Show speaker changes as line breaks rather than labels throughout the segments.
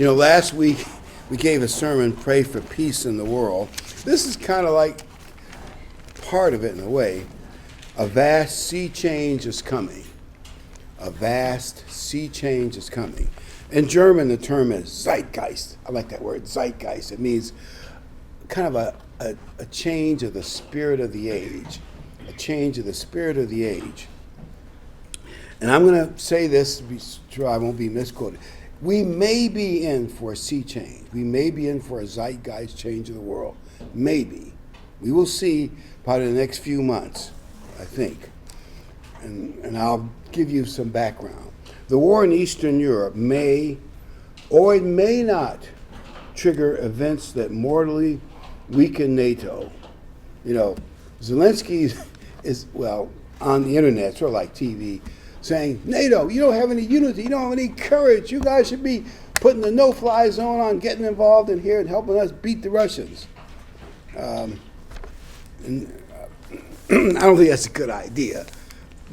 Last week we gave a sermon, Pray for Peace in the World. This is kind of like part of it in a way. A vast sea change is coming. A vast sea change is coming. In German, the term is Zeitgeist. I like that word, Zeitgeist. It means kind of a change of the spirit of the age. A change of the spirit of the age. And I'm going to say this to be sure I won't be misquoted. We may be in for a sea change. We may be in for a zeitgeist change of the world. Maybe. We will see probably in the next few months, I think. And I'll give you some background. The war in Eastern Europe may or it may not trigger events that mortally weaken NATO. Zelensky is on the internet, sort of like TV, saying, NATO, you don't have any unity, you don't have any courage, you guys should be putting the no-fly zone on, getting involved in here and helping us beat the Russians. I don't think that's a good idea,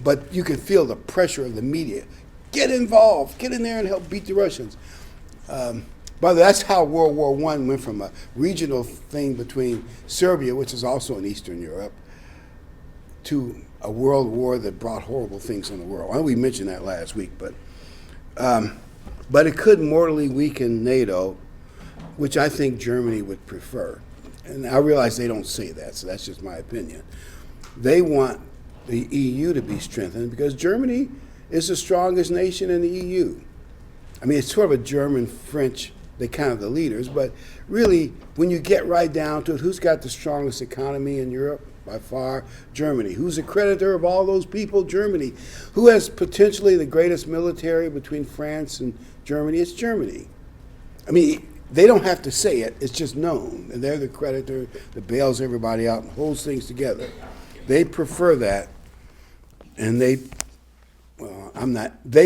but you can feel the pressure of the media. Get involved, get in there and help beat the Russians. By the way, that's how World War I went from a regional thing between Serbia, which is also in Eastern Europe, to a world war that brought horrible things on the world. I know we mentioned that last week, but it could mortally weaken NATO, which I think Germany would prefer. And I realize they don't say that, so that's just my opinion. They want the EU to be strengthened because Germany is the strongest nation in the EU. I mean, it's sort of a German-French, they're kind of the leaders, but really, when you get right down to it, who's got the strongest economy in Europe? By far, Germany. Who's the creditor of all those people? Germany. Who has potentially the greatest military between France and Germany? It's Germany. I mean, they don't have to say it. It's just known. And they're the creditor that bails everybody out and holds things together. They prefer that. And they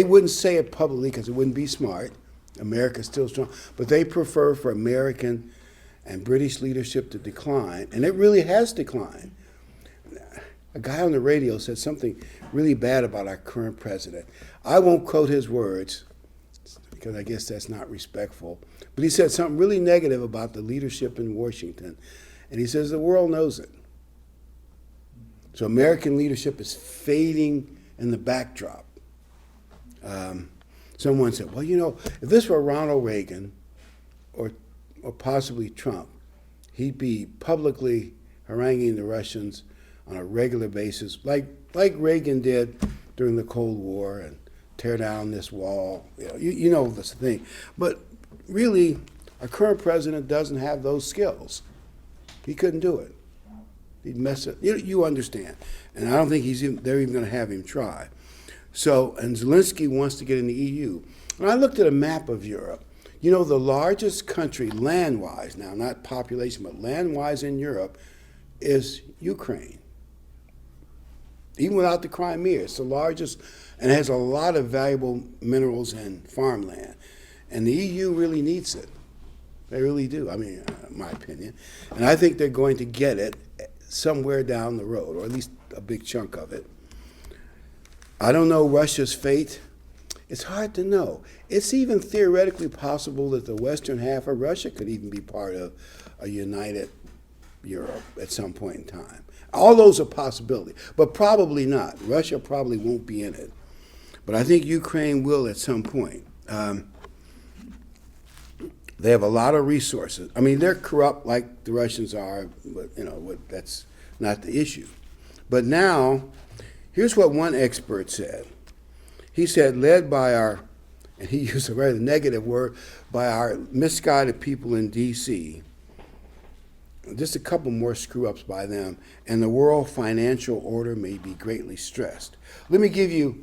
wouldn't say it publicly because it wouldn't be smart. America's still strong. But they prefer for American and British leadership to decline. And it really has declined. A guy on the radio said something really bad about our current president. I won't quote his words because I guess that's not respectful. But he said something really negative about the leadership in Washington. And he says the world knows it. So American leadership is fading in the backdrop. Someone said, well, if this were Ronald Reagan or possibly Trump, he'd be publicly haranguing the Russians on a regular basis, like Reagan did during the Cold War, and tear down this wall. You know this thing. But really, our current president doesn't have those skills. He couldn't do it. He'd mess it. You understand. And I don't think they're even going to have him try. So, and Zelensky wants to get in the EU. And I looked at a map of Europe. The largest country land-wise, now not population, but land-wise in Europe, is Ukraine. Even without the Crimea, it's the largest and has a lot of valuable minerals and farmland. And the EU really needs it. They really do, in my opinion. And I think they're going to get it somewhere down the road, or at least a big chunk of it. I don't know Russia's fate. It's hard to know. It's even theoretically possible that the western half of Russia could even be part of a united Europe at some point in time. All those are possibilities, but probably not. Russia probably won't be in it. But I think Ukraine will at some point. They have a lot of resources. They're corrupt like the Russians are, but that's not the issue. But now, here's what one expert said. He said, led by our, and he used a very negative word, by our misguided people in D.C., just a couple more screw-ups by them, and the world financial order may be greatly stressed. Let me give you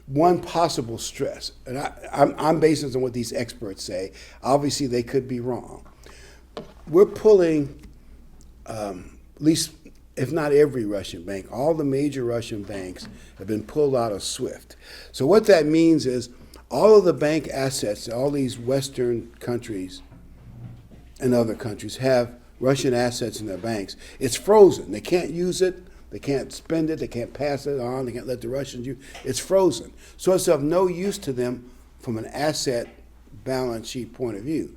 one possible stress, and I'm basing this on what these experts say. Obviously, they could be wrong. We're pulling, at least, if not every Russian bank, all the major Russian banks have been pulled out of SWIFT. So what that means is all of the bank assets, all these Western countries and other countries have Russian assets in their banks. It's frozen. They can't use it. They can't spend it. They can't pass it on. They can't let the Russians use it. It's frozen. So it's of no use to them from an asset balance sheet point of view.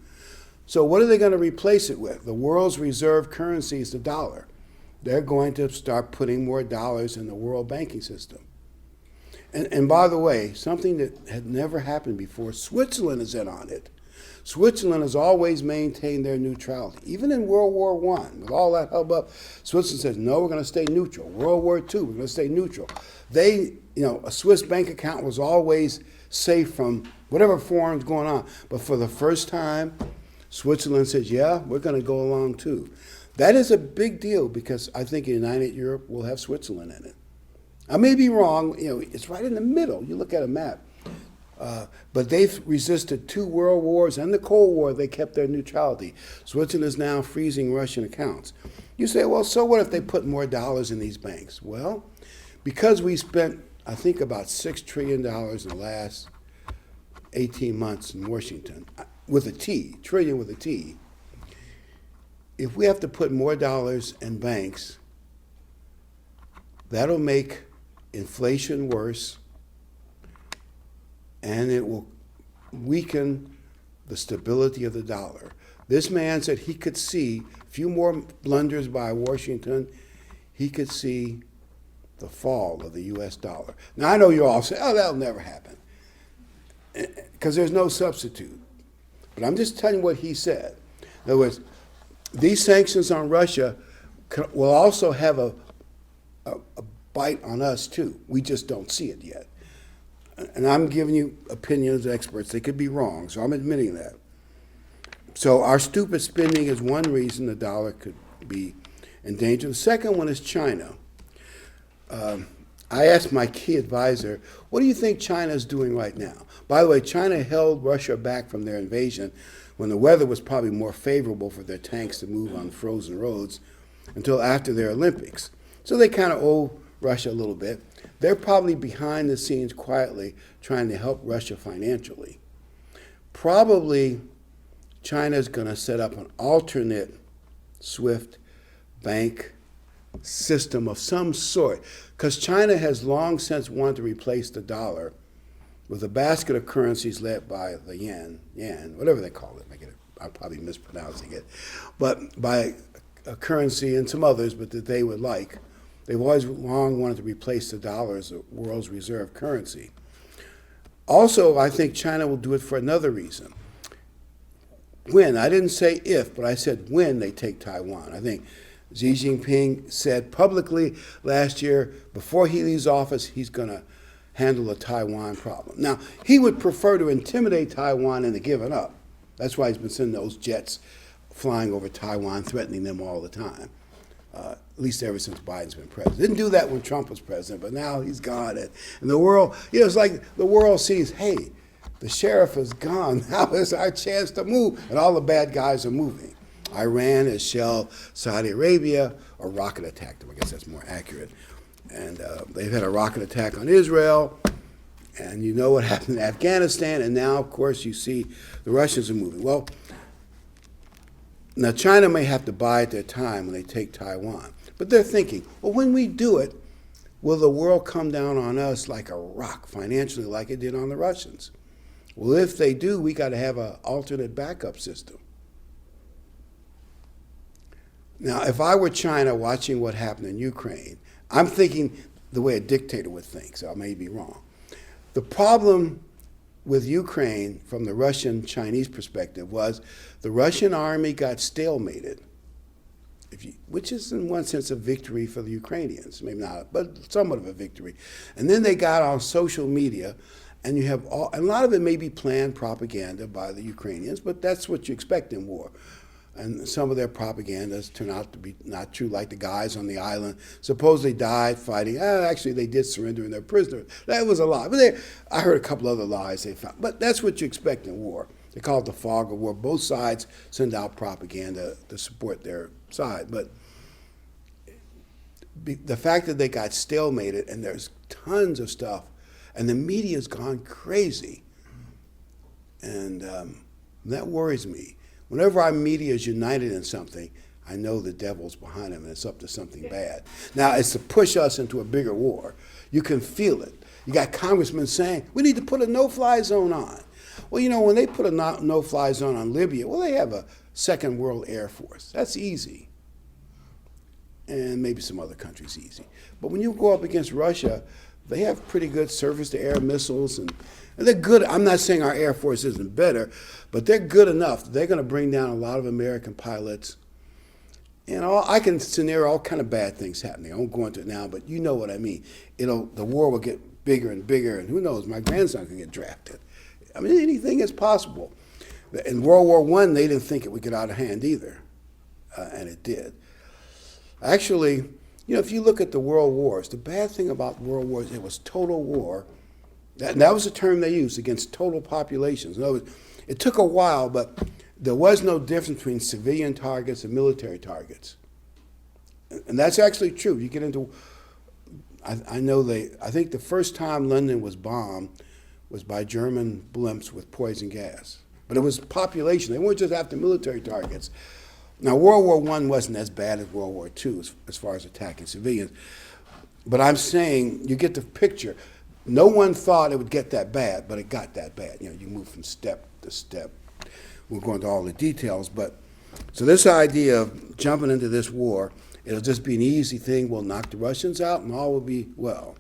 So what are they going to replace it with? The world's reserve currency is the dollar. They're going to start putting more dollars in the world banking system. And by the way, something that had never happened before, Switzerland is in on it. Switzerland has always maintained their neutrality. Even in World War I, with all that hubbub, Switzerland says, no, we're going to stay neutral. World War II, we're going to stay neutral. A Swiss bank account was always safe from whatever foreign's going on. But for the first time, Switzerland says, yeah, we're going to go along too. That is a big deal because I think United Europe will have Switzerland in it. I may be wrong, it's right in the middle. You look at a map. But they've resisted 2 world wars and the Cold War. They kept their neutrality. Switzerland is now freezing Russian accounts. You say, well, so what if they put more dollars in these banks? Well, because we spent, I think, about $6 trillion in the last 18 months in Washington, with a T, trillion with a T. If we have to put more dollars in banks, that'll make inflation worse, and it will weaken the stability of the dollar. This man said he could see a few more blunders by Washington, he could see the fall of the U.S. dollar. Now, I know you all say, oh, that'll never happen, because there's no substitute. But I'm just telling you what he said. In other words, these sanctions on Russia will also have a bite on us, too. We just don't see it yet. And I'm giving you opinions of experts. They could be wrong, so I'm admitting that. So our stupid spending is one reason the dollar could be in danger. The second one is China. I asked my key advisor, what do you think China is doing right now? By the way, China held Russia back from their invasion when the weather was probably more favorable for their tanks to move on frozen roads until after their Olympics. So they kind of owe Russia a little bit. They're probably behind the scenes quietly trying to help Russia financially. Probably China's going to set up an alternate SWIFT bank system of some sort, because China has long since wanted to replace the dollar with a basket of currencies led by the yen, whatever they call it. I'm probably mispronouncing it, but by a currency and some others, but that they would like. They've always long wanted to replace the dollar as the world's reserve currency. Also, I think China will do it for another reason. When, I didn't say if, but I said when they take Taiwan. I think Xi Jinping said publicly last year, before he leaves office, he's going to handle the Taiwan problem. Now, he would prefer to intimidate Taiwan into giving up. That's why he's been sending those jets flying over Taiwan, threatening them all the time. At least ever since Biden's been president. Didn't do that when Trump was president, but now he's gone. And the world, it's like the world sees, hey, the sheriff is gone. Now is our chance to move. And all the bad guys are moving. Iran has shelled Saudi Arabia, or rocket attacked them. I guess that's more accurate. And they've had a rocket attack on Israel. And you know what happened in Afghanistan. And now, of course, you see the Russians are moving. Well, now China may have to bide their time when they take Taiwan. But they're thinking, well, when we do it, will the world come down on us like a rock financially like it did on the Russians? Well, if they do, we got to have an alternate backup system. Now, if I were China watching what happened in Ukraine, I'm thinking the way a dictator would think, so I may be wrong. The problem with Ukraine from the Russian-Chinese perspective was the Russian army got stalemated, which is in one sense a victory for the Ukrainians, maybe not, but somewhat of a victory. And then they got on social media, and you have and a lot of it may be planned propaganda by the Ukrainians, but that's what you expect in war. And some of their propagandas turn out to be not true, like the guys on the island supposedly died fighting. Actually, they did surrender and they're prisoners. That was a lie. But I heard a couple other lies they found. But that's what you expect in war. They call it the fog of war. Both sides send out propaganda to support their side. But the fact that they got stalemated and there's tons of stuff, and the media's gone crazy, and that worries me. Whenever our media is united in something, I know the devil's behind them and it's up to something bad. Now, it's to push us into a bigger war. You can feel it. You got congressmen saying, we need to put a no-fly zone on. Well, when they put a no-fly zone on Libya, well, they have a Second World Air Force. That's easy. And maybe some other countries easy. But when you go up against Russia, they have pretty good surface-to-air missiles, and they're good. I'm not saying our Air Force isn't better, but they're good enough. They're going to bring down a lot of American pilots. And I can scenario all kind of bad things happening. I won't go into it now, but you know what I mean. The war will get bigger and bigger, and who knows, my grandson could get drafted. I mean, anything is possible. In World War I, they didn't think it would get out of hand either, and it did. Actually, if you look at the world wars, the bad thing about world wars, it was total war. That was the term they used, against total populations. In other words, it took a while, but there was no difference between civilian targets and military targets. And that's actually true. You get into, I think the first time London was bombed was by German blimps with poison gas. But it was population. They weren't just after military targets. Now, World War I wasn't as bad as World War II as far as attacking civilians. But I'm saying, you get the picture. No one thought it would get that bad, but it got that bad. You move from step to step. We'll go into all the details. But so this idea of jumping into this war, it'll just be an easy thing. We'll knock the Russians out and all will be well.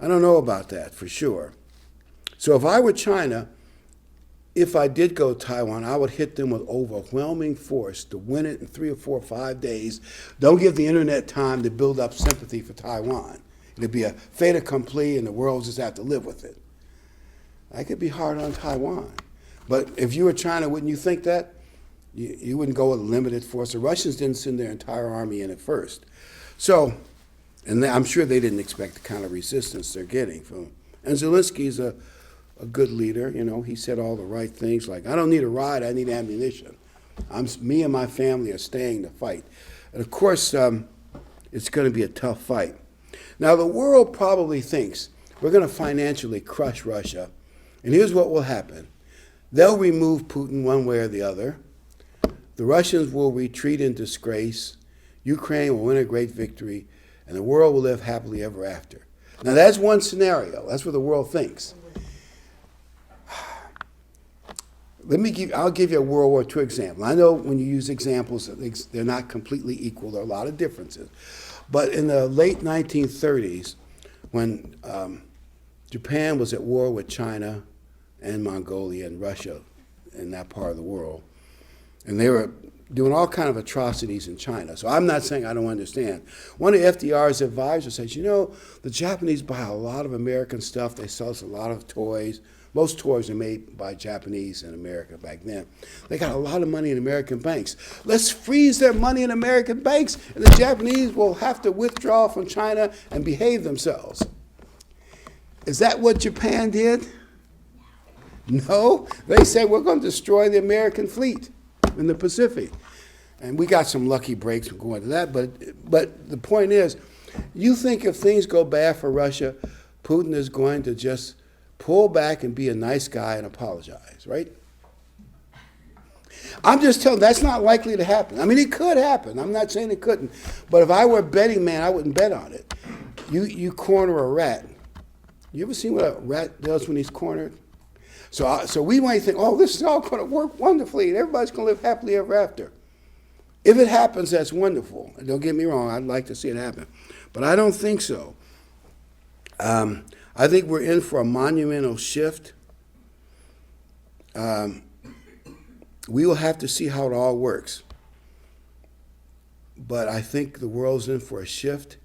I don't know about that for sure. So if I were China, if I did go to Taiwan, I would hit them with overwhelming force to win it in 3 or 4 or 5 days. Don't give the internet time to build up sympathy for Taiwan. It'd be a fait accompli and the world just have to live with it. That could be hard on Taiwan. But if you were China, wouldn't you think that? You wouldn't go with a limited force. The Russians didn't send their entire army in at first. So, and I'm sure they didn't expect the kind of resistance they're getting from. And Zelensky's a good leader. He said all the right things, like, I don't need a ride, I need ammunition. Me and my family are staying to fight. And of course, it's going to be a tough fight. Now, the world probably thinks we're going to financially crush Russia, and here's what will happen. They'll remove Putin one way or the other. The Russians will retreat in disgrace. Ukraine will win a great victory, and the world will live happily ever after. Now, that's one scenario. That's what the world thinks. I'll give you a World War II example. I know when you use examples, they're not completely equal. There are a lot of differences. But in the late 1930s, when Japan was at war with China and Mongolia and Russia in that part of the world, and they were doing all kind of atrocities in China. So I'm not saying I don't understand. One of FDR's advisors says, the Japanese buy a lot of American stuff. They sell us a lot of toys. Most toys are made by Japanese in America back then. They got a lot of money in American banks. Let's freeze their money in American banks, and the Japanese will have to withdraw from China and behave themselves. Is that what Japan did? No. They said, we're going to destroy the American fleet in the Pacific. And we got some lucky breaks from going to that. But the point is, you think if things go bad for Russia, Putin is going to just pull back and be a nice guy and apologize, right? I'm just telling you, that's not likely to happen. I mean, it could happen. I'm not saying it couldn't. But if I were a betting man, I wouldn't bet on it. You corner a rat. You ever seen what a rat does when he's cornered? So we might think, this is all going to work wonderfully, and everybody's going to live happily ever after. If it happens, that's wonderful. And don't get me wrong, I'd like to see it happen. But I don't think so. I think we're in for a monumental shift. We will have to see how it all works. But I think the world's in for a shift.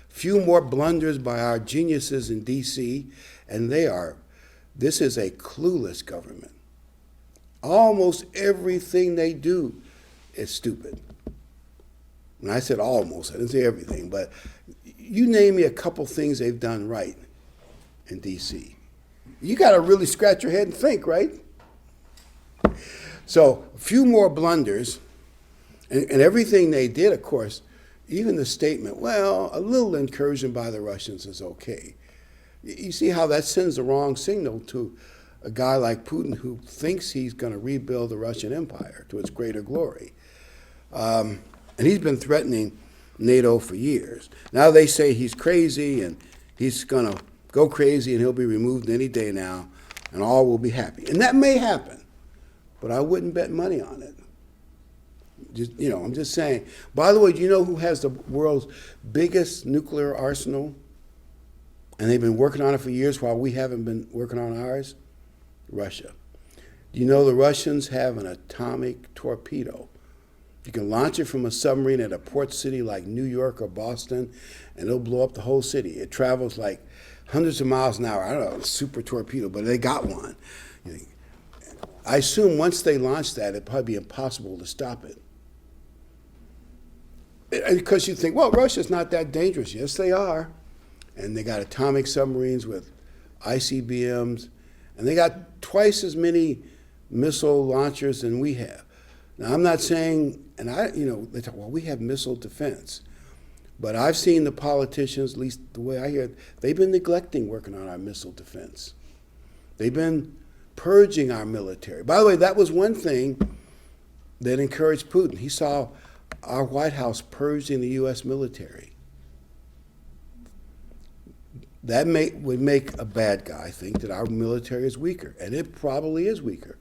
Few more blunders by our geniuses in D.C., and this is a clueless government. Almost everything they do is stupid. And I said almost, I didn't say everything, but you name me a couple things they've done right in D.C. You got to really scratch your head and think, right? So a few more blunders, and everything they did, of course, even the statement, a little incursion by the Russians is okay. You see how that sends the wrong signal to a guy like Putin who thinks he's going to rebuild the Russian Empire to its greater glory. And he's been threatening NATO for years. Now they say he's crazy and he's going to go crazy and he'll be removed any day now. and all will be happy. And that may happen, but I wouldn't bet money on it. Just, I'm just saying. By the way, do you know who has the world's biggest nuclear arsenal? And they've been working on it for years while we haven't been working on ours? Russia. Do you know the Russians have an atomic torpedo? You can launch it from a submarine at a port city like New York or Boston, and it'll blow up the whole city. It travels like hundreds of miles an hour. I don't know, a super torpedo, but they got one. I assume once they launch that, it'd probably be impossible to stop it. Because you think, well, Russia's not that dangerous. Yes, they are. And they got atomic submarines with ICBMs, and they got twice as many missile launchers than we have. Now, I'm not saying, and they talk, well, we have missile defense. But I've seen the politicians, at least the way I hear it, they've been neglecting working on our missile defense. They've been purging our military. By the way, that was one thing that encouraged Putin. He saw our White House purging the U.S. military. That would make a bad guy think that our military is weaker, and it probably is weaker.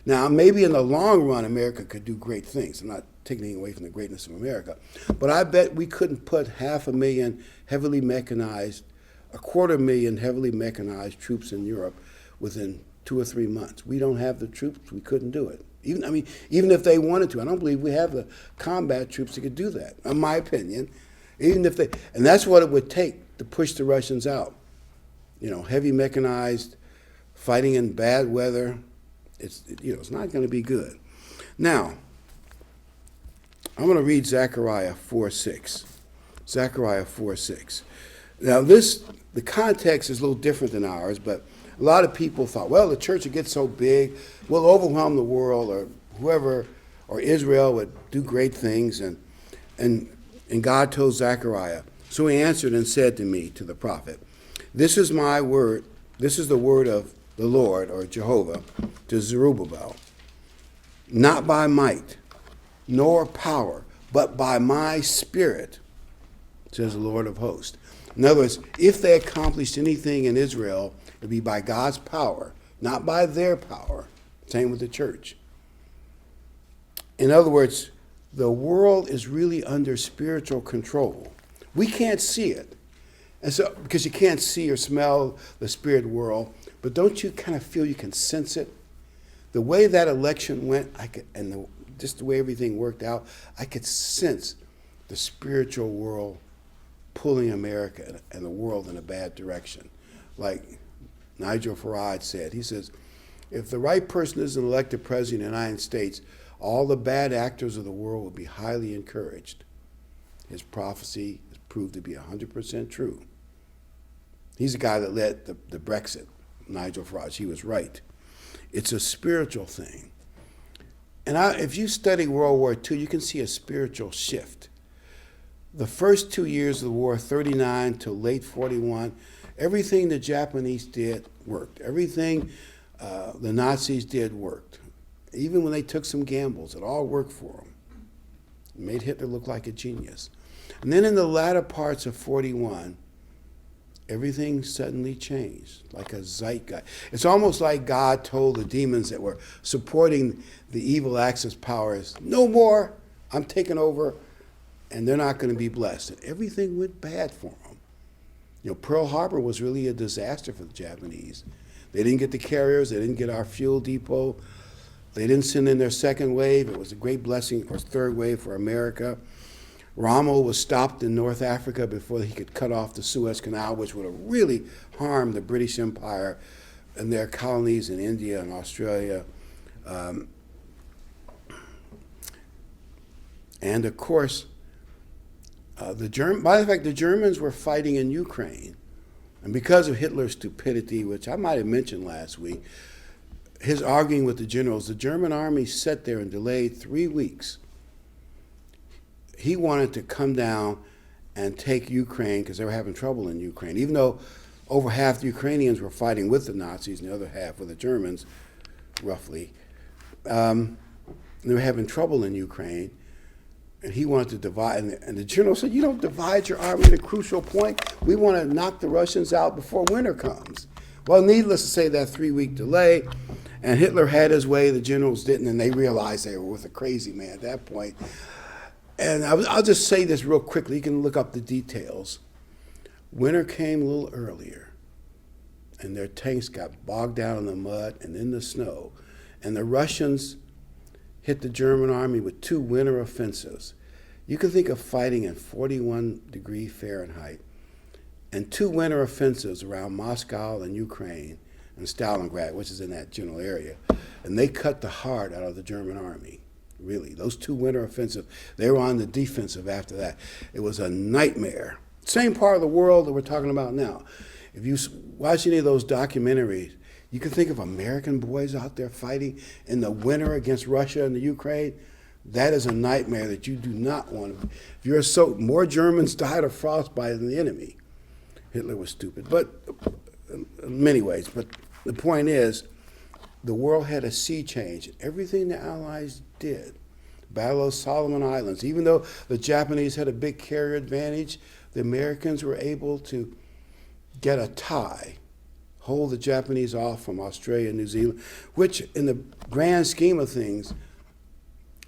Now, maybe in the long run, America could do great things. I'm not taking anything away from the greatness of America, but I bet we couldn't put 500,000 heavily mechanized, 250,000 heavily mechanized troops in Europe within 2 or 3 months. We don't have the troops. We couldn't do it. Even if they wanted to. I don't believe we have the combat troops that could do that, in my opinion. Even if and that's what it would take to push the Russians out. Heavy mechanized, fighting in bad weather. It's not going to be good. Now, I'm going to read Zechariah 4:6. Zechariah 4:6. Now, the context is a little different than ours, but a lot of people thought, well, the church would get so big, we'll overwhelm the world, or whoever, or Israel would do great things, and God told Zechariah. So he answered and said to me, to the prophet, this is my word, this is the word of the Lord, or Jehovah, to Zerubbabel. Not by might, nor power, but by my spirit, says the Lord of hosts. In other words, if they accomplished anything in Israel, it would be by God's power, not by their power. Same with the church. In other words, the world is really under spiritual control. We can't see it. And so, because you can't see or smell the spirit world, but don't you kind of feel you can sense it? The way that election went, just the way everything worked out, I could sense the spiritual world pulling America and the world in a bad direction. Like Nigel Farage said, he says, if the right person isn't elected president of the United States, all the bad actors of the world will be highly encouraged. His prophecy has proved to be 100% true. He's the guy that led the Brexit, Nigel Farage. He was right. It's a spiritual thing. And if you study World War II, you can see a spiritual shift. The first 2 years of the war, 39 to late 41, everything the Japanese did worked. Everything the Nazis did worked. Even when they took some gambles, it all worked for them. It made Hitler look like a genius. And then in the latter parts of 41, everything suddenly changed, like a zeitgeist. It's almost like God told the demons that were supporting the evil Axis powers, no more, I'm taking over, and they're not going to be blessed. And everything went bad for them. Pearl Harbor was really a disaster for the Japanese. They didn't get the carriers, they didn't get our fuel depot, they didn't send in their second wave. It was a great blessing, or third wave for America. Rommel was stopped in North Africa before he could cut off the Suez Canal, which would have really harmed the British Empire and their colonies in India and Australia. And of course, the Germans were fighting in Ukraine. And because of Hitler's stupidity, which I might have mentioned last week, his arguing with the generals, the German army sat there and delayed 3 weeks. He wanted to come down and take Ukraine because they were having trouble in Ukraine, even though over half the Ukrainians were fighting with the Nazis and the other half were the Germans, roughly. They were having trouble in Ukraine, and he wanted to divide. And the general said, you don't divide your army at a crucial point. We want to knock the Russians out before winter comes. Well, needless to say, that 3-week delay, and Hitler had his way, the generals didn't, and they realized they were with a crazy man at that point. And I'll just say this real quickly. You can look up the details. Winter came a little earlier, and their tanks got bogged down in the mud and in the snow. And the Russians hit the German army with 2 winter offensives. You can think of fighting in 41 degrees Fahrenheit and 2 winter offensives around Moscow and Ukraine and Stalingrad, which is in that general area. And they cut the heart out of the German army. Really, those 2 winter offensives, they were on the defensive after that. It was a nightmare. Same part of the world that we're talking about now. If you watch any of those documentaries, you can think of American boys out there fighting in the winter against Russia and the Ukraine. That is a nightmare that you do not want to. If you're more Germans died of frostbite than the enemy. Hitler was stupid, but in many ways. But the point is, the world had a sea change. Everything the Allies did, Battle of Solomon Islands, even though the Japanese had a big carrier advantage, the Americans were able to get a tie, hold the Japanese off from Australia and New Zealand, which in the grand scheme of things,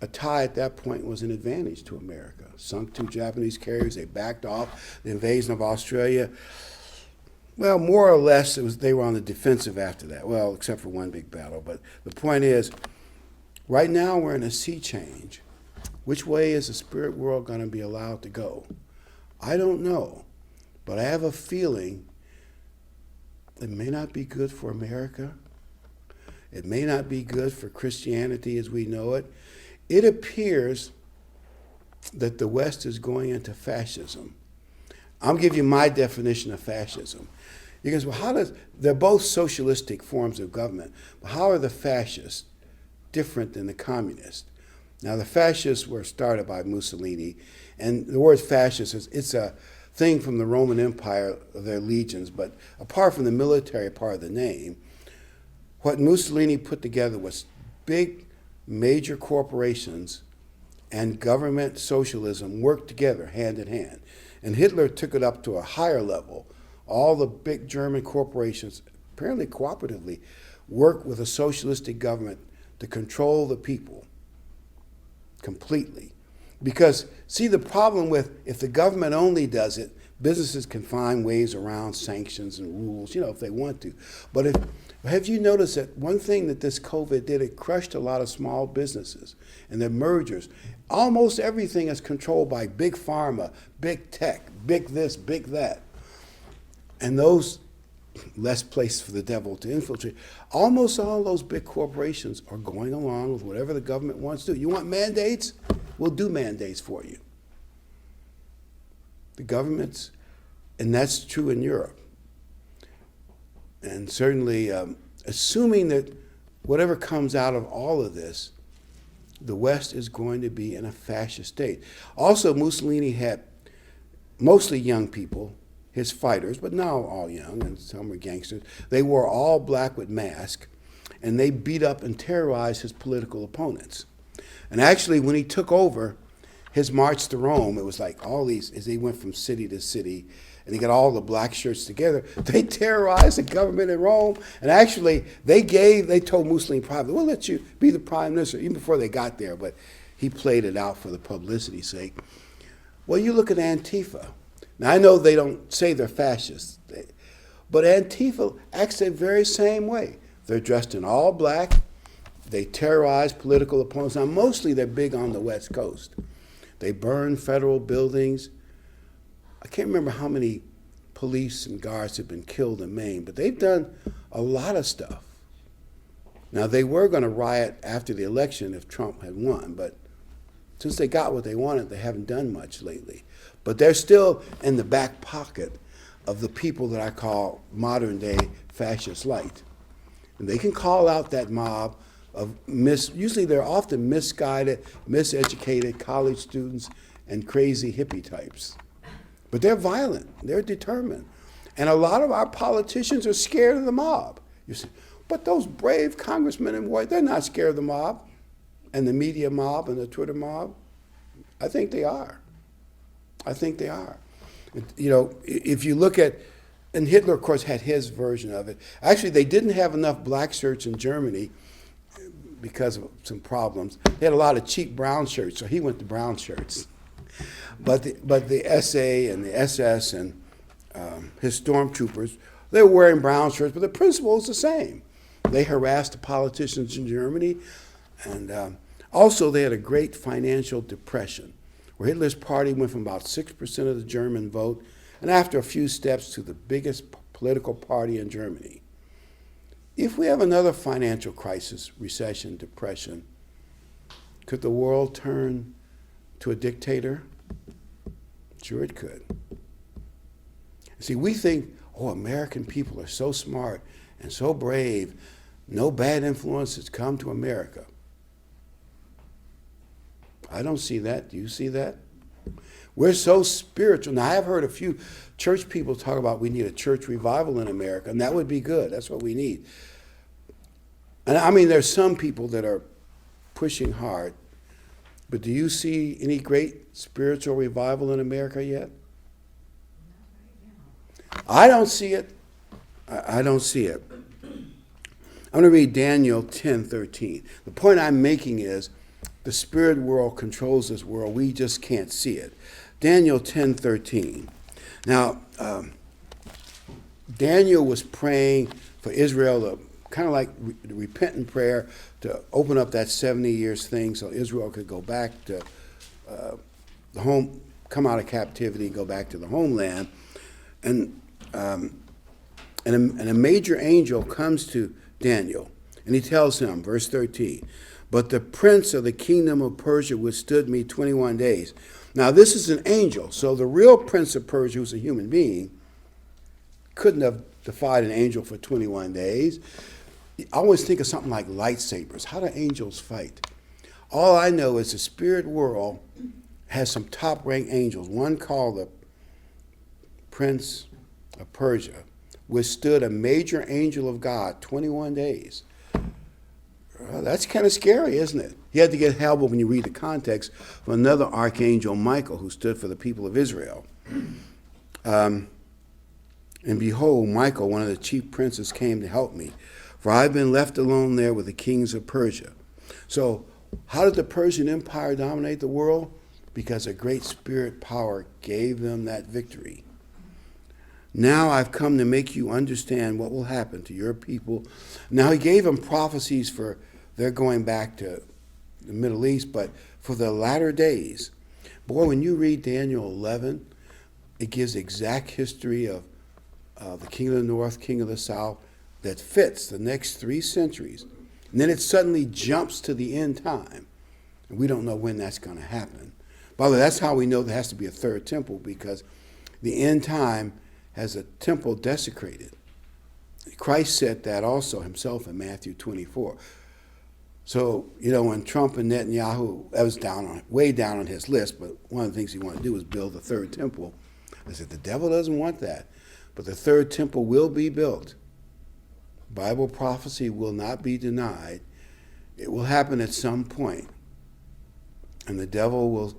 a tie at that point was an advantage to America. Sunk 2 Japanese carriers, they backed off the invasion of Australia. Well, more or less, they were on the defensive after that. Well, except for one big battle. But the point is, right now we're in a sea change. Which way is the spirit world going to be allowed to go? I don't know, but I have a feeling it may not be good for America. It may not be good for Christianity as we know it. It appears that the West is going into fascism. I'll give you my definition of fascism. You guys, well, they're both socialistic forms of government, but how are the fascists different than the communists? Now, the fascists were started by Mussolini, and the word fascist it's a thing from the Roman Empire of their legions, but apart from the military part of the name, what Mussolini put together was big, major corporations and government socialism worked together hand in hand. And Hitler took it up to a higher level. All the big German corporations, apparently cooperatively, worked with a socialistic government to control the people completely. Because, see, the problem with if the government only does it, businesses can find ways around sanctions and rules, if they want to. But have you noticed that one thing that this COVID did, it crushed a lot of small businesses and their mergers. Almost everything is controlled by big pharma, big tech, big this, big that. And those, less place for the devil to infiltrate, almost all those big corporations are going along with whatever the government wants to do. You want mandates? We'll do mandates for you. The governments, and that's true in Europe. And certainly, assuming that whatever comes out of all of this, the West is going to be in a fascist state. Also, Mussolini had mostly young people, his fighters, but now all young, and some were gangsters. They wore all black with masks, and they beat up and terrorized his political opponents. And actually, when he took over his march to Rome, it was like all these, as he went from city to city, and he got all the black shirts together, they terrorized the government in Rome. And actually, they told Mussolini privately, we'll let you be the prime minister, even before they got there, but he played it out for the publicity's sake. Well, you look at Antifa. Now, I know they don't say they're fascists, but Antifa acts the very same way. They're dressed in all black. They terrorize political opponents. Now, mostly they're big on the West Coast. They burn federal buildings. I can't remember how many police and guards have been killed in Maine, but they've done a lot of stuff. Now, they were going to riot after the election if Trump had won, but since they got what they wanted, they haven't done much lately. But they're still in the back pocket of the people that I call modern-day fascist light. And they can call out that mob of usually they're often misguided, miseducated college students and crazy hippie types. But they're violent, they're determined. And a lot of our politicians are scared of the mob. You see, but those brave congressmen and boys, they're not scared of the mob and the media mob and the Twitter mob. I think they are. I think they are. If you look at and Hitler, of course, had his version of it. Actually, they didn't have enough black shirts in Germany because of some problems. They had a lot of cheap brown shirts, so he went to brown shirts. But the SA and the SS and his stormtroopers, they were wearing brown shirts, but the principle is the same. They harassed the politicians in Germany, and also they had a great financial depression, where Hitler's party went from about 6% of the German vote, and after a few steps, to the biggest political party in Germany. If we have another financial crisis, recession, depression, could the world turn to a dictator? Sure it could. See, we think, oh, American people are so smart and so brave. No bad influences come to America. I don't see that. Do you see that? We're so spiritual. Now, I have heard a few church people talk about we need a church revival in America, and that would be good. That's what we need. And I mean, there's some people that are pushing hard, but do you see any great spiritual revival in America yet? I don't see it. I don't see it. I'm going to read Daniel 10:13. The point I'm making is the spirit world controls this world. We just can't see it. Daniel 10:13. Now, Daniel was praying for Israel, to kind of like the repentant prayer, to open up that 70 years thing so Israel could go back to the home, come out of captivity and go back to the homeland. And a major angel comes to Daniel, and he tells him, verse 13, but the prince of the kingdom of Persia withstood me 21 days. Now, this is an angel, so the real prince of Persia, who's a human being, couldn't have defied an angel for 21 days. I always think of something like lightsabers. How do angels fight? All I know is the spirit world has some top-ranked angels. One called the prince of Persia withstood a major angel of God 21 days. Well, that's kind of scary, isn't it? He had to get help when you read the context from another archangel, Michael, who stood for the people of Israel. And behold, Michael, one of the chief princes, came to help me, for I've been left alone there with the kings of Persia. So how did the Persian Empire dominate the world? Because a great spirit power gave them that victory. Now I've come to make you understand what will happen to your people. Now he gave them prophecies for their going back to the Middle East, but for the latter days. Boy, when you read Daniel 11, it gives the exact history of the king of the north, king of the south, that fits the next 3 centuries. And then it suddenly jumps to the end time. And we don't know when that's going to happen. By the way, that's how we know there has to be a third temple, because the end time has a temple desecrated. Christ said that also himself in Matthew 24. So, when Trump and Netanyahu, that was way down on his list, but one of the things he wanted to do was build a third temple. I said, the devil doesn't want that. But the third temple will be built. Bible prophecy will not be denied. It will happen at some point. And the devil will,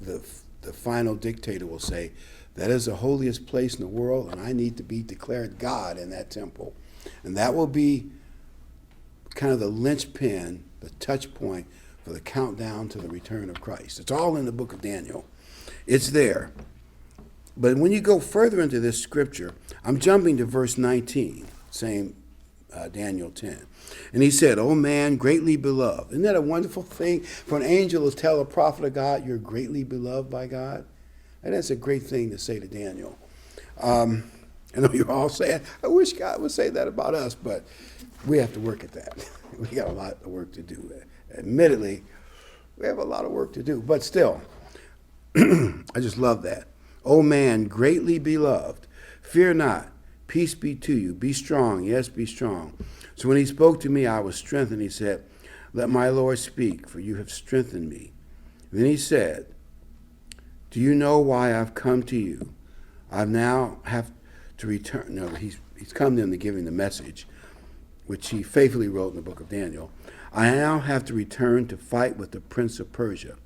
the final dictator will say, that is the holiest place in the world, and I need to be declared God in that temple. And that will be kind of the linchpin, the touch point for the countdown to the return of Christ. It's all in the book of Daniel. It's there. But when you go further into this scripture, I'm jumping to verse 19, same Daniel 10. And he said, "O man, greatly beloved." Isn't that a wonderful thing for an angel to tell a prophet of God, you're greatly beloved by God? And that's a great thing to say to Daniel. I know you're all saying, I wish God would say that about us, but we have to work at that. We got a lot of work to do. Admittedly, we have a lot of work to do, but still, I just love that. O man, greatly beloved, fear not, peace be to you, be strong, yes, be strong. So when he spoke to me, I was strengthened. He said, let my Lord speak, for you have strengthened me. Then he said, do you know why I've come to you? I now have to return. No, he's come to them to give him the message, which he faithfully wrote in the book of Daniel. I now have to return to fight with the prince of Persia.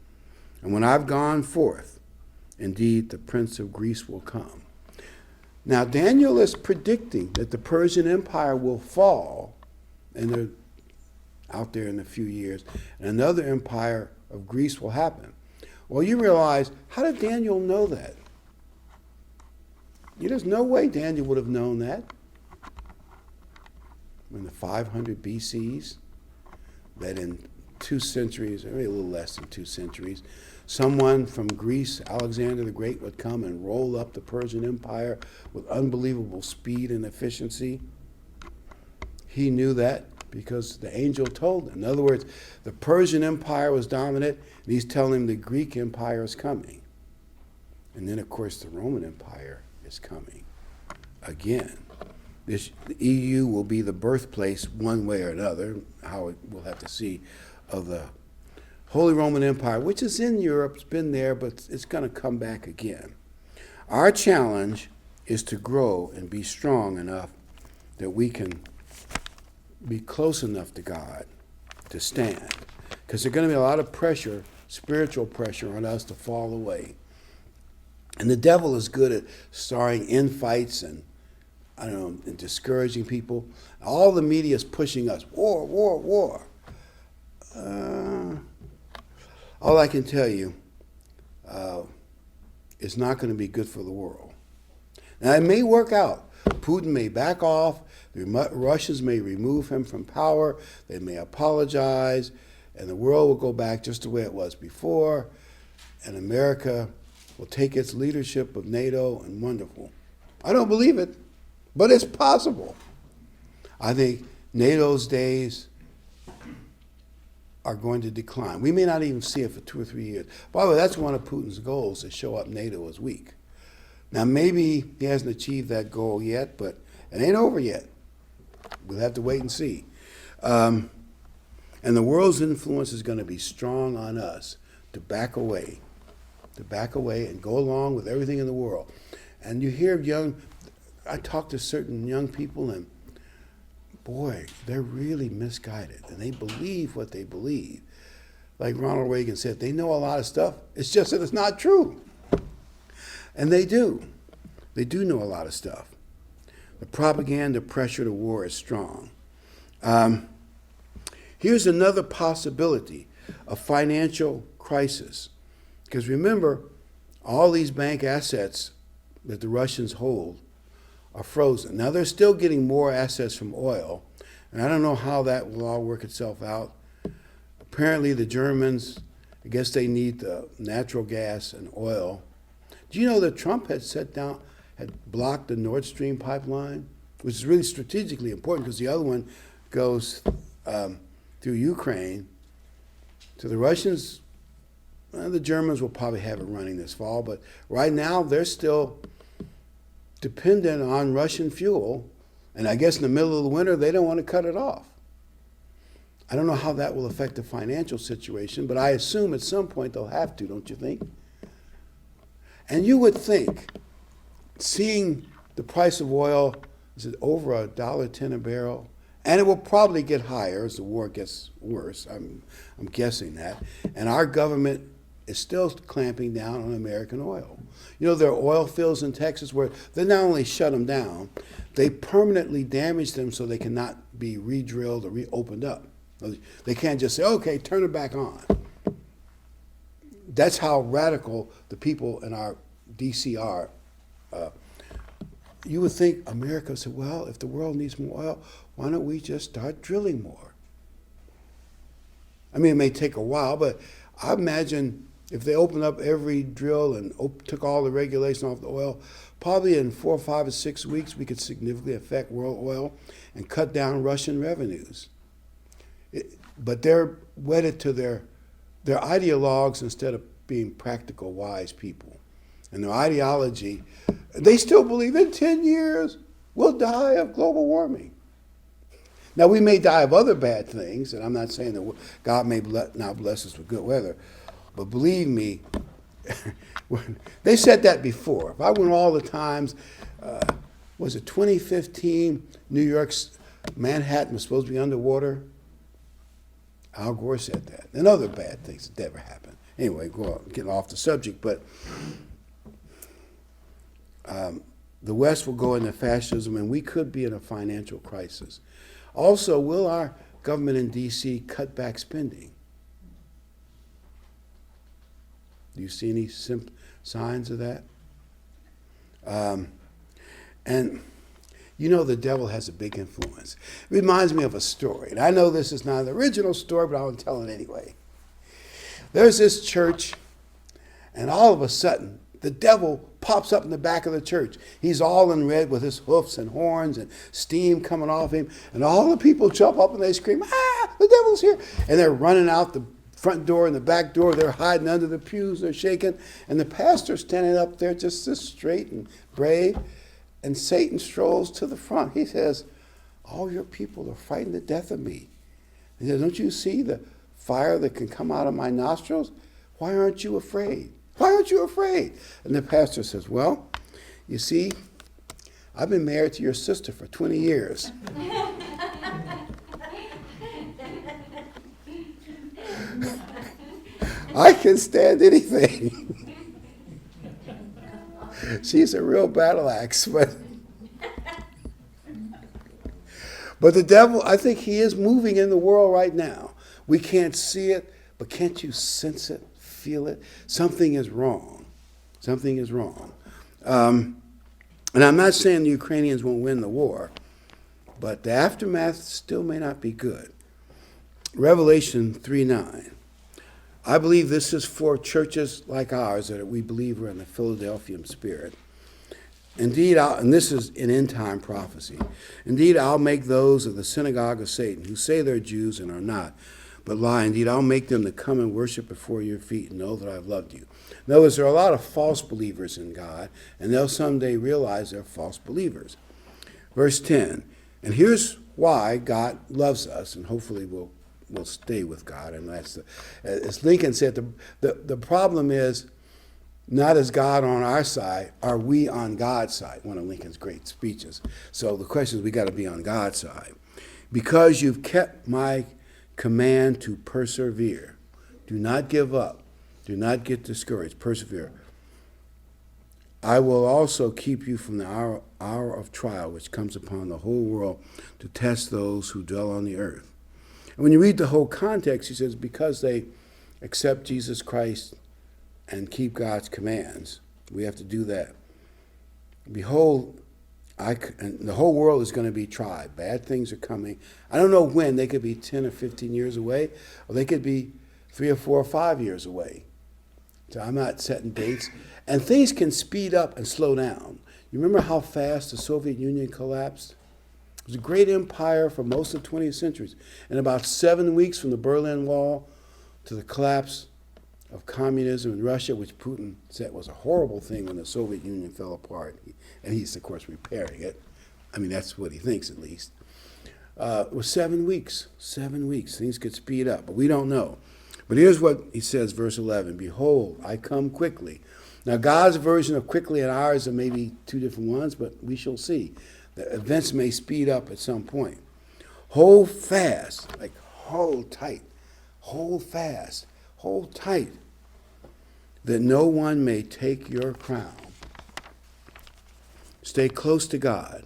And when I've gone forth, indeed the prince of Greece will come. Now, Daniel is predicting that the Persian Empire will fall, and they're out there in a few years, and another empire of Greece will happen. Well, you realize, how did Daniel know that? There's no way Daniel would have known that in the 500 BCs, that in 2 centuries, or maybe a little less than 2 centuries, someone from Greece, Alexander the Great, would come and roll up the Persian Empire with unbelievable speed and efficiency. He knew that because the angel told him. In other words, the Persian Empire was dominant, and he's telling him the Greek Empire is coming. And then, of course, the Roman Empire is coming again. The EU will be the birthplace, one way or another, how we'll have to see, of the Holy Roman Empire, which is in Europe, it's been there, but it's going to come back again. Our challenge is to grow and be strong enough that we can be close enough to God to stand. Because there's going to be a lot of pressure, spiritual pressure on us to fall away. And the devil is good at starring infights and, and discouraging people. All the media is pushing us, war, war, war. All I can tell you is not going to be good for the world. Now, it may work out. Putin may back off. The Russians may remove him from power. They may apologize. And the world will go back just the way it was before. And America will take its leadership of NATO, and wonderful. I don't believe it, but it's possible. I think NATO's days are going to decline. We may not even see it for 2 or 3 years. By the way, that's one of Putin's goals, to show up NATO as weak. Now, maybe he hasn't achieved that goal yet, but it ain't over yet. We'll have to wait and see. And the world's influence is going to be strong on us to back away and go along with everything in the world. And you hear I talk to certain young people, and boy, they're really misguided, and they believe what they believe. Like Ronald Reagan said, they know a lot of stuff. It's just that it's not true. And they do. They do know a lot of stuff. The propaganda pressure to war is strong. Here's another possibility, a financial crisis. Because remember, all these bank assets that the Russians hold are frozen. Now, they're still getting more assets from oil, and I don't know how that will all work itself out. Apparently, the Germans, I guess they need the natural gas and oil. Do you know that Trump had blocked the Nord Stream pipeline, which is really strategically important because the other one goes through Ukraine. To the Russians, the Germans will probably have it running this fall, but right now they're still dependent on Russian fuel, and I guess in the middle of the winter they don't want to cut it off. I don't know how that will affect the financial situation, but I assume at some point they'll have to, don't you think? And you would think, seeing the price of oil is over $1.10 a barrel, and it will probably get higher as the war gets worse. I'm guessing that. And our government is still clamping down on American oil. You know, there are oil fields in Texas where they not only shut them down, they permanently damage them so they cannot be re-drilled or reopened up. They can't just say, okay, turn it back on. That's how radical the people in our D.C. are. You would think America said, well, if the world needs more oil, why don't we just start drilling more? I mean, it may take a while, but I imagine if they opened up every drill and took all the regulation off the oil, probably in 4, 5, or 6 weeks, we could significantly affect world oil and cut down Russian revenues. But they're wedded to their ideologues instead of being practical, wise people. And their ideology, they still believe in 10 years we'll die of global warming. Now, we may die of other bad things, and I'm not saying that God may not bless us with good weather, but believe me, they said that before. If I went all the times, was it 2015, New York's Manhattan was supposed to be underwater? Al Gore said that. And other bad things that never happened. Anyway, getting off the subject, but the West will go into fascism, and we could be in a financial crisis. Also, will our government in D.C. cut back spending? Do you see any signs of that? And you know the devil has a big influence. It reminds me of a story. And I know this is not the original story, but I'll tell it anyway. There's this church, and all of a sudden, the devil pops up in the back of the church. He's all in red with his hoofs and horns and steam coming off him. And all the people jump up and they scream, "Ah, the devil's here." And they're running out the front door and the back door. They're hiding under the pews. They're shaking. And the pastor's standing up there just as straight and brave. And Satan strolls to the front. He says, "All your people are frightened to death of me." He says, "Don't you see the fire that can come out of my nostrils? Why aren't you afraid? Why aren't you afraid?" And the pastor says, "Well, you see, I've been married to your sister for 20 years. I can stand anything." She's a real battle axe, but the devil, I think he is moving in the world right now. We can't see it, but can't you sense it, feel it? Something is wrong. Something is wrong. And I'm not saying the Ukrainians won't win the war, but the aftermath still may not be good. Revelation 3:9. I believe this is for churches like ours that we believe are in the Philadelphian spirit. Indeed, and this is an end-time prophecy. Indeed, I'll make those of the synagogue of Satan who say they're Jews and are not, but lie. Indeed, I'll make them to come and worship before your feet and know that I've loved you. In other words, there are a lot of false believers in God, and they'll someday realize they're false believers. Verse 10, and here's why God loves us, and hopefully we'll stay with God. And that's as Lincoln said, the problem is not is God on our side, are we on God's side? One of Lincoln's great speeches. So the question is, we got to be on God's side. Because you've kept my command to persevere. Do not give up. Do not get discouraged. Persevere. I will also keep you from the hour of trial which comes upon the whole world to test those who dwell on the earth. And when you read the whole context, he says, because they accept Jesus Christ and keep God's commands, we have to do that. Behold, and the whole world is going to be tried. Bad things are coming. I don't know when. They could be 10 or 15 years away, or they could be 3 or 4 or 5 years away. So I'm not setting dates. And things can speed up and slow down. You remember how fast the Soviet Union collapsed? It was a great empire for most of the 20th century. In about 7 weeks from the Berlin Wall to the collapse of communism in Russia, which Putin said was a horrible thing when the Soviet Union fell apart. And he's, of course, repairing it. I mean, that's what he thinks, at least. It was 7 weeks. 7 weeks. Things could speed up, but we don't know. But here's what he says, verse 11. Behold, I come quickly. Now, God's version of quickly and ours are maybe two different ones, but we shall see. The events may speed up at some point. Hold fast, like hold tight. Hold fast. Hold tight, that no one may take your crown. Stay close to God.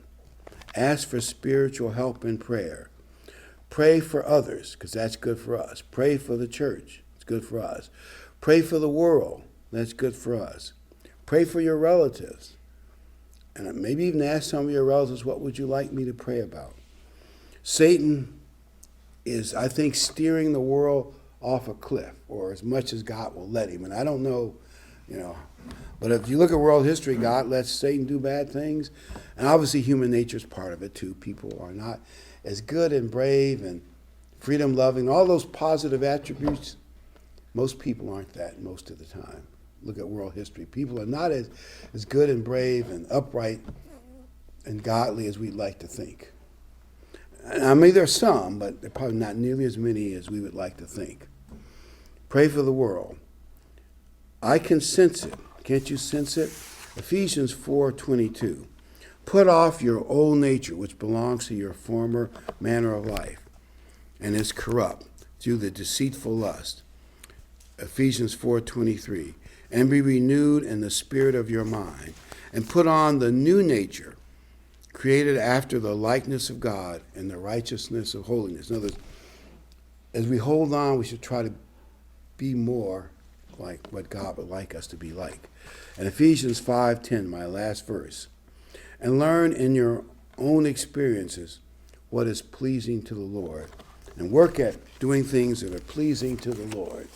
Ask for spiritual help in prayer. Pray for others, because that's good for us. Pray for the church. It's good for us. Pray for the world. That's good for us. Pray for your relatives. And maybe even ask some of your relatives, what would you like me to pray about? Satan is, I think, steering the world off a cliff, or as much as God will let him. And I don't know, but if you look at world history, God lets Satan do bad things. And obviously human nature is part of it too. People are not as good and brave and freedom-loving, all those positive attributes. Most people aren't that most of the time. Look at world history. People are not as good and brave and upright and godly as we'd like to think. I mean, there are some, but they're probably not nearly as many as we would like to think. Pray for the world. I can sense it. Can't you sense it? Ephesians 4:22. Put off your old nature, which belongs to your former manner of life, and is corrupt through the deceitful lust. Ephesians 4:23. and be renewed in the spirit of your mind, and put on the new nature, created after the likeness of God and the righteousness of holiness. In other words, as we hold on, we should try to be more like what God would like us to be like. And Ephesians 5:10, my last verse, and learn in your own experiences what is pleasing to the Lord, and work at doing things that are pleasing to the Lord.